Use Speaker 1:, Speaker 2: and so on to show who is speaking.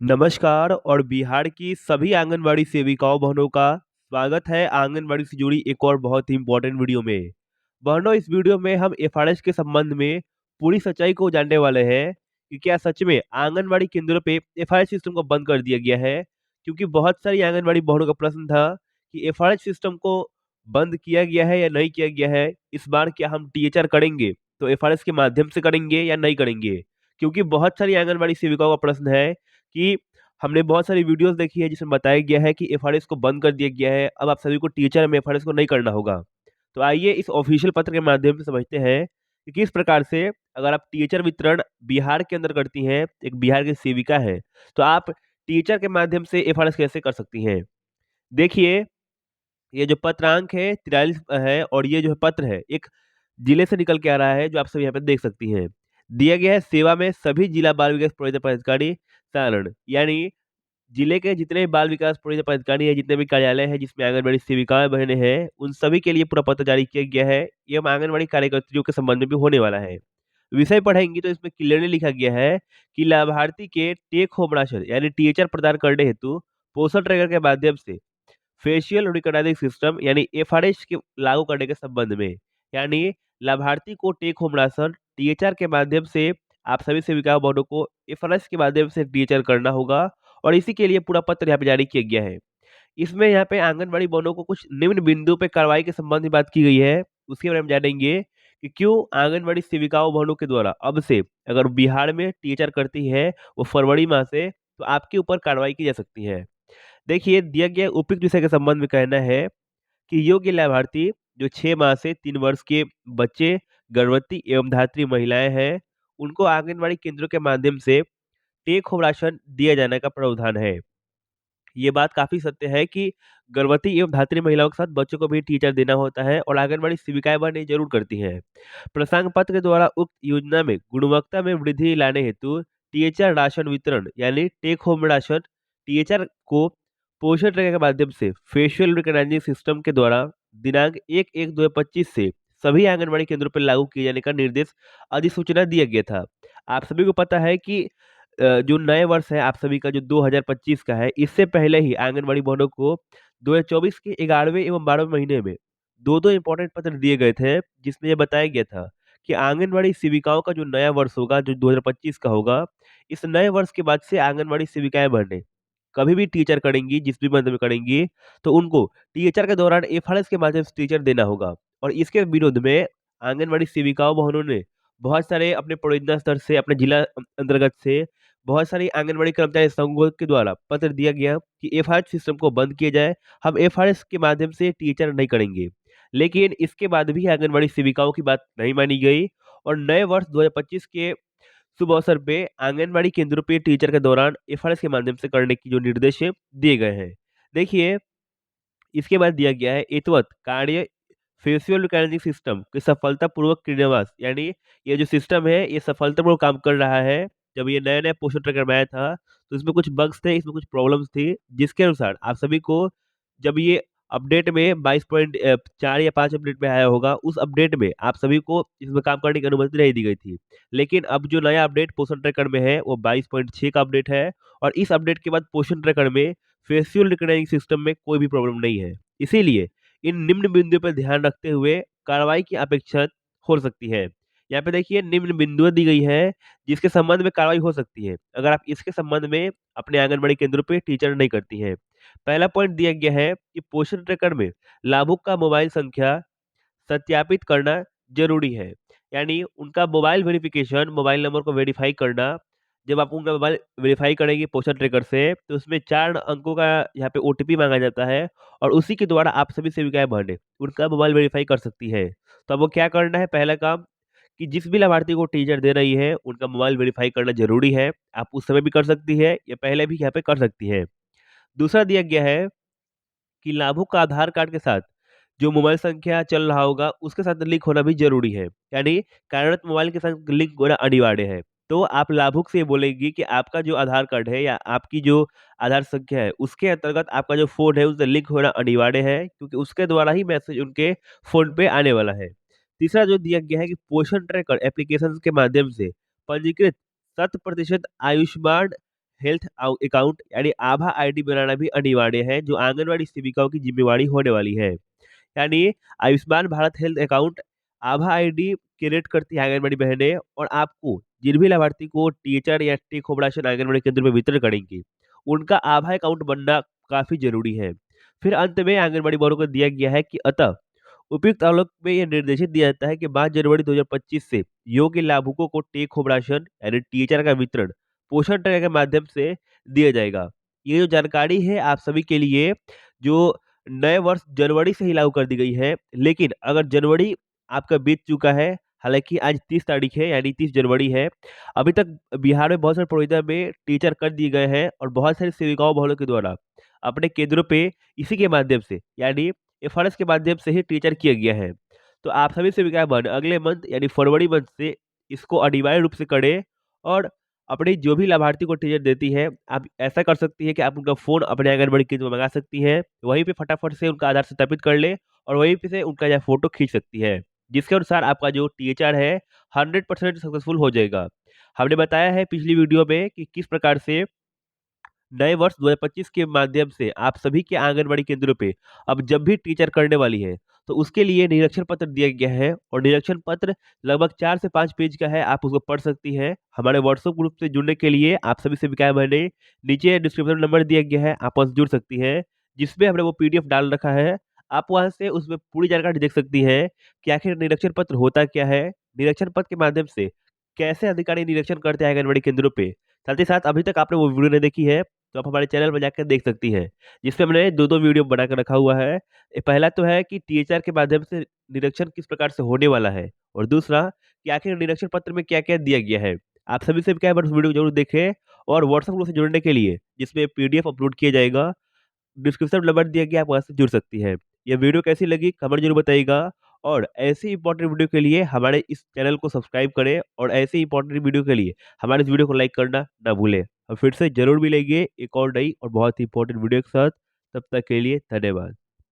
Speaker 1: नमस्कार और बिहार की सभी आंगनबाड़ी सेविकाओं बहनों का स्वागत है आंगनबाड़ी से जुड़ी एक और बहुत ही इम्पोर्टेंट वीडियो में। बहनों, इस वीडियो में हम एफआरएस के संबंध में पूरी सच्चाई को जानने वाले हैं कि क्या सच में आंगनबाड़ी केंद्रों पे एफआरएस सिस्टम को बंद कर दिया गया है। क्योंकि बहुत सारी आंगनबाड़ी बहनों का प्रश्न था कि एफआरएस सिस्टम को बंद किया गया है या नहीं किया गया है। इस बार क्या हम टीएचआर करेंगे तो एफआरएस के माध्यम से करेंगे या नहीं करेंगे। क्योंकि बहुत सारी आंगनबाड़ी सेविकाओं का प्रश्न है कि हमने बहुत सारी वीडियोस देखी है जिसमें बताया गया है कि एफआरएस को बंद कर दिया गया है, अब आप सभी को टीचर में एफआरएस को नहीं करना होगा। तो आइए इस ऑफिशियल पत्र के माध्यम से समझते हैं कि किस प्रकार से अगर आप टीचर वितरण बिहार के अंदर करती हैं, एक बिहार की सेविका है, तो आप टीचर के माध्यम से एफआरएस कैसे कर सकती हैं। देखिए, ये जो पत्रांक है 43 है और ये जो है पत्र है एक जिले से निकल के आ रहा है, जो आप सब यहाँ पे देख सकती हैं। दिया गया है सेवा में सभी जिला बाल विकास परिषद पदाधिकारी सारण, यानी जिले के जितने भी बाल विकास परिषद पदाधिकारी है, जितने भी कार्यालय है जिसमें आंगनबाड़ी सेविकाएं बहनें हैं, उन सभी के लिए पूरा पत्र जारी किया गया है। ये आंगनबाड़ी कार्यकर्तियों के संबंध में भी होने वाला है। विषय पढ़ेंगी तो इसमें क्लियरली लिखा गया है कि लाभार्थी के टेक होम राशन यानी टीएचआर प्रदान करने हेतु पोषण ट्रैकर के माध्यम से फेशियल रिकॉग्निजिंग सिस्टम यानी एफआरएस के लागू करने के संबंध में, यानी लाभार्थी को टेक होम राशन टीएचआर के माध्यम से आप सभी सेविका बहनों को एफआरएस के माध्यम से टीएचआर करना होगा। और इसी के लिए पूरा पत्र यहाँ पे जारी किया गया है। इसमें यहाँ पे आंगनबाड़ी बहनों को कुछ निम्न बिंदु पे कार्रवाई के संबंध में बात की गई है। उसके बारे में जानेंगे कि क्यों आंगनबाड़ी सेविकाओं बहनों के द्वारा अब से अगर बिहार में टीचर करती है वो फरवरी माह से, तो आपके ऊपर कार्रवाई की जा सकती है। देखिए, दिया गया उपयुक्त विषय के संबंध में कहना है कि योग्य लाभार्थी जो 6 माह से 3 वर्ष के बच्चे, गर्भवती एवं धात्री महिलाएं हैं, उनको आंगनबाड़ी केंद्रों के माध्यम से टेक होम राशन दिया जाने का प्रावधान है। ये बात काफी सत्य है कि गर्भवती एवं धात्री महिलाओं के साथ बच्चों को भी टीचर देना होता है और आंगनबाड़ी सेविकाएं बहनें जरूर करती हैं। प्रसंग पत्र के द्वारा उक्त योजना में गुणवत्ता में वृद्धि लाने हेतु टीएचआर राशन वितरण यानी टेक होम राशन टीएचआर को पोषण ट्रैकर के माध्यम से फेशियल रिकॉग्निजिंग सिस्टम के द्वारा दिनांक 1/1/2025 से सभी आंगनबाड़ी केंद्रों पर लागू किए जाने का निर्देश अधिसूचना दिया गया था। आप सभी को पता है कि जो नए वर्ष है आप सभी का जो 2025 का है, इससे पहले ही आंगनबाड़ी बहनों को 2024 के 11वें एवं 12वें महीने में दो इंपॉर्टेंट पत्र दिए गए थे, जिसमें ये बताया गया था कि आंगनबाड़ी सेविकाओं का जो नया वर्ष होगा जो 2025 का होगा, इस नए वर्ष के बाद से आंगनबाड़ी सेविकाएं बहनें कभी भी टीचर करेंगी, जिस भी मंथ में करेंगी, तो उनको टीचर के दौरान एफआरएस के माध्यम से टीचर देना होगा। और इसके विरोध में आंगनबाड़ी सेविकाओं बहनों ने बहुत सारे अपने परियोजना स्तर से, अपने जिला अंतर्गत से बहुत सारी आंगनबाड़ी कर्मचारी संघों के द्वारा पत्र दिया गया कि एफआरएस सिस्टम को बंद किया जाए, हम एफआरएस के माध्यम से टीचर नहीं करेंगे। लेकिन इसके बाद भी आंगनबाड़ी सेविकाओं की बात नहीं मानी गई और नए वर्ष 2025 के शुभ अवसर पे आंगनबाड़ी केंद्रों पे टीचर के दौरान एफआरएस के माध्यम से करने की जो निर्देश है दिए गए हैं। देखिए, इसके बाद दिया गया है एतवत कार्य फेशियल रिकॉग्निजिंग सिस्टम के सफलतापूर्वक क्रियान्वयन, यानी ये जो सिस्टम है ये सफलतापूर्वक काम कर रहा है। जब ये नया नया पोषण ट्रैकर में आया था तो इसमें कुछ बग्स थे, इसमें कुछ प्रॉब्लम्स थी, जिसके अनुसार आप सभी को जब ये अपडेट में 22.4 या 5 अपडेट में आया होगा, उस अपडेट में आप सभी को इसमें काम करने की अनुमति नहीं दी गई थी। लेकिन अब जो नया अपडेट पोषण ट्रैकर में है वो 22.6 का अपडेट है और इस अपडेट के बाद पोषण ट्रैकर में फेशियल रिकॉग्निजिंग सिस्टम में कोई भी प्रॉब्लम नहीं है। इसीलिए इन निम्न बिंदुओं पर ध्यान रखते हुए कार्रवाई की अपेक्षा हो सकती है। यहाँ पे देखिए निम्न बिंदुएं दी गई है जिसके संबंध में कार्रवाई हो सकती है अगर आप इसके संबंध में अपने आंगनबाड़ी केंद्रों पे टीचर नहीं करती हैं। पहला पॉइंट दिया गया है कि पोषण ट्रैकर में लाभुक का मोबाइल संख्या सत्यापित करना जरूरी है, यानी उनका मोबाइल वेरिफिकेशन, मोबाइल नंबर को वेरीफाई करना। जब आप उनका मोबाइल वेरीफाई करेंगे पोषण ट्रैकर से तो उसमें 4 अंकों का यहाँ पे ओटीपी मांगा जाता है और उसी के द्वारा आप सभी सेविकाएं बहनें उनका मोबाइल वेरीफाई कर सकती है। तो अब वो क्या करना है, पहला काम कि जिस भी लाभार्थी को टीचर दे रही है उनका मोबाइल वेरीफाई करना जरूरी है। आप उस समय भी कर सकती है या पहले भी यहाँ पे कर सकती है। दूसरा दिया गया है कि लाभुक का आधार कार्ड के साथ जो मोबाइल संख्या चल रहा होगा उसके साथ लिंक होना भी जरूरी है, यानी कार्यरत मोबाइल के साथ लिंक होना अनिवार्य है। तो आप लाभुक से बोलेंगी कि आपका जो आधार कार्ड है या आपकी जो आधार संख्या है उसके अंतर्गत आपका जो फोन है उससे लिंक होना अनिवार्य है, क्योंकि उसके द्वारा ही मैसेज उनके फोन पे आने वाला है। तीसरा जो दिया गया है कि पोषण ट्रैकर एप्लीकेशन के माध्यम से पंजीकृत 100% आयुष्मान हेल्थ अकाउंट यानी आभा आईडी बनाना भी अनिवार्य है, जो आंगनवाड़ी सेविकाओं की जिम्मेवारी होने वाली है। यानी आयुष्मान भारत हेल्थ अकाउंट आभा आईडी क्रिएट करती है आंगनबाड़ी बहनें, और आपको जिन भी लाभार्थी को टीचर या टेक होम राशन आंगनबाड़ी केंद्र में वितरण करेंगे, उनका आभा अकाउंट बनना काफी जरूरी है। फिर अंत में आंगनबाड़ी वालों को दिया गया है कि अतः उपयुक्त आलोक में यह निर्देशित दिया जाता है कि 5 जनवरी 2025 से योग्य लाभुकों को टेक होम राशन यानी टीचर का वितरण पोषण ट्रैकर के माध्यम से दिया जाएगा। ये जो जानकारी है आप सभी के लिए, जो नए वर्ष जनवरी से ही लागू कर दी गई है, लेकिन अगर जनवरी आपका बीत चुका है, हालांकि आज 30 तारीख है यानी 30 जनवरी है, अभी तक बिहार में बहुत सारे प्रोविजन में टीचर कर दिए गए हैं और बहुत सारी सेविकाओं बहनों के द्वारा अपने केंद्रों पे इसी के माध्यम से यानी एफआरएस के माध्यम से ही टीचर किया गया है। तो आप सभी सेविकाएं बहन अगले मंथ यानी फरवरी मंथ से इसको अनिवार्य रूप से करें, और अपनी जो भी लाभार्थी को टीचर देती है, आप ऐसा कर सकती है कि आप उनका फोन अपने आंगनबाड़ी केंद्र में मंगा सकती हैं, वहीं पे फटाफट से उनका आधार सत्यापित कर ले और वहीं पे से उनका यह फोटो खींच सकती है, जिसके अनुसार आपका जो टीचर है 100% सक्सेसफुल हो जाएगा। हमने बताया है पिछली वीडियो में कि किस प्रकार से नए वर्ष 2025 के माध्यम से आप सभी के आंगनबाड़ी केंद्रों पे अब जब भी टीचर करने वाली है, तो उसके लिए निरीक्षण पत्र दिया गया है, और निरीक्षण पत्र लगभग 4 से 5 पेज का है, आप उसको पढ़ सकती हैं। हमारे व्हाट्सएप ग्रुप से जुड़ने के लिए आप सभी सेविकाएं बहनें नीचे डिस्क्रिप्शन नंबर दिया गया है, आप वहां से जुड़ सकती हैं, जिसमें हमने वो पीडीएफ डाल रखा है। आप वहां से उसमें पूरी जानकारी देख सकती हैं कि आखिर निरीक्षण पत्र होता क्या है, निरीक्षण पत्र के माध्यम से कैसे अधिकारी निरीक्षण करते हैं आंगनबाड़ी केंद्रों पे। साथ ही साथ अभी तक आपने वो वीडियो नहीं देखी है, तो आप हमारे चैनल पर जाकर देख सकती हैं, जिसमें हमने दो दो वीडियो बना कर रखा हुआ है। पहला तो है कि टीएचआर के माध्यम से निरीक्षण किस प्रकार से होने वाला है, और दूसरा कि आखिर निरीक्षण पत्र में क्या क्या दिया गया है। आप सभी से क्या है, बस वीडियो जरूर देखें, और व्हाट्सएप ग्रुप से जुड़ने के लिए जिसमें पीडीएफ अपलोड किया जाएगा, डिस्क्रिप्शन नंबर दिया गया, आप वहाँ से जुड़ सकती है। ये वीडियो कैसी लगी कमेंट जरूर बताइएगा, और ऐसे इंपॉर्टेंट वीडियो के लिए हमारे इस चैनल को सब्सक्राइब करें, और ऐसे इंपॉर्टेंट वीडियो के लिए हमारे इस वीडियो को लाइक करना ना भूलें। हम फिर से जरूर मिलेंगे एक और नई और बहुत ही इंपॉर्टेंट वीडियो के साथ। तब तक के लिए धन्यवाद।